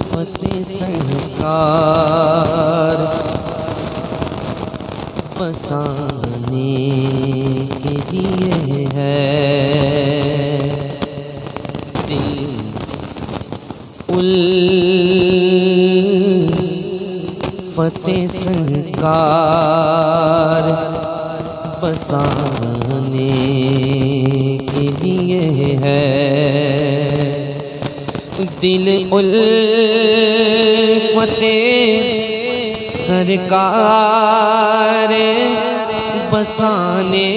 فتح سرکار بسانے کے لیے ہے دل فتح سرکار بسانے کے لیے ہے دل فتح سرکار بسانے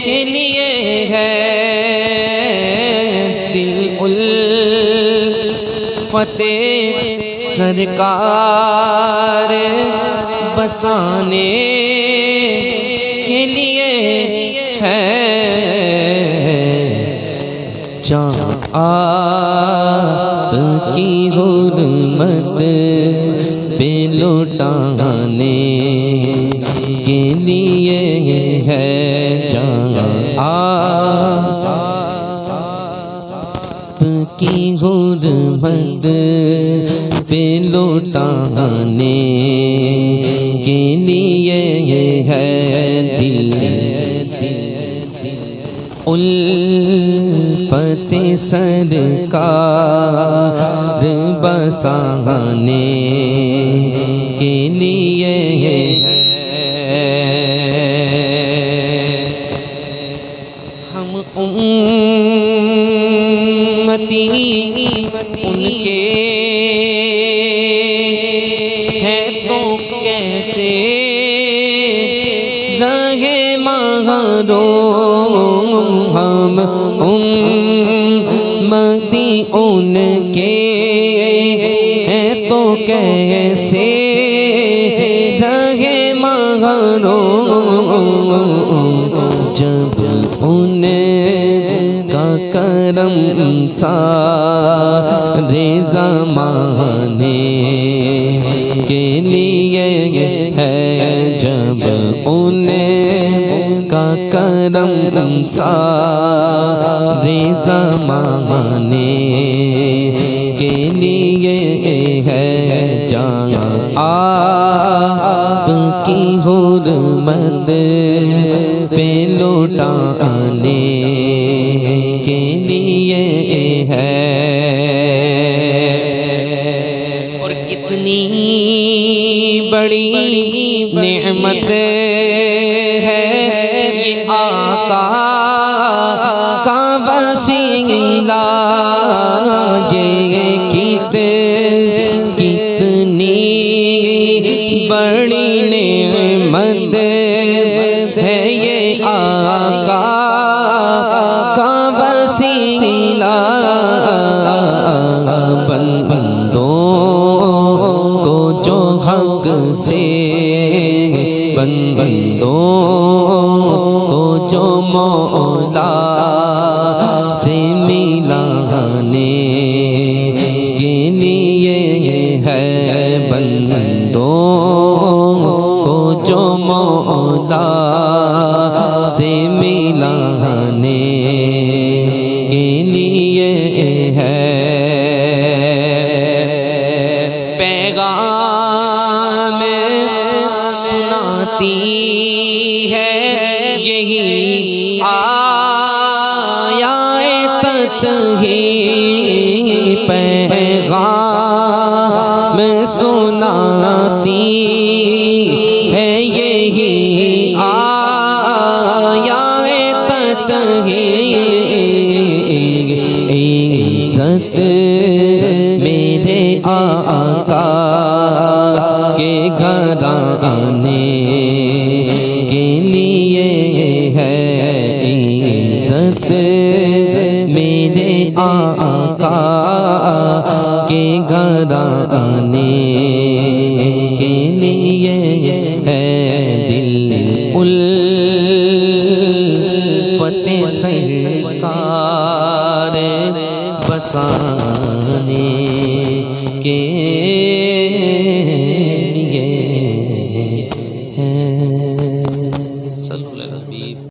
کے لیے ہے دل فتح سرکار بسانے کے لیے ہے جہاں آپ کی حرمت پہ لوٹانے کے لیے ہے جہاں آپ کی حرمت پہ لوٹانے کے لیے ہے دل فتح سرکار بسانے کے لیے ہے ہم امتی ان کے ہیں تو کیسے رہے محروم ہم امتی ان کے ہیں تو کیسے رہے محروم جب ان کا کرم سارے زمانے کے لیے ہے جب ان کا کرم سارے زمانے کے لیے ہے جہاں آپ کی حرمت پہ لوٹانے کے لیے ہے اور کتنی بڑی نعمت ہے یہ آقا کا وسیلہ یہ کتنی بڑی نعمت ہے یہ آقا کا وسیلہ بندوں کو جو حق سے بندوں کو جو مولا سے ملانے کے لیے ہے بندوں کو جو مولا سے ملانے کے لیے ہے پیغام سناتی ہے یہی آیت تطہیر پیغام سناتی ہے یہی آیت تطہیر عزت میرے آقا کے گھرانے کے لیے ہے عزت میرے آقا کے گھرانے کے لیے ہے دل فتح سرکار بسانے کے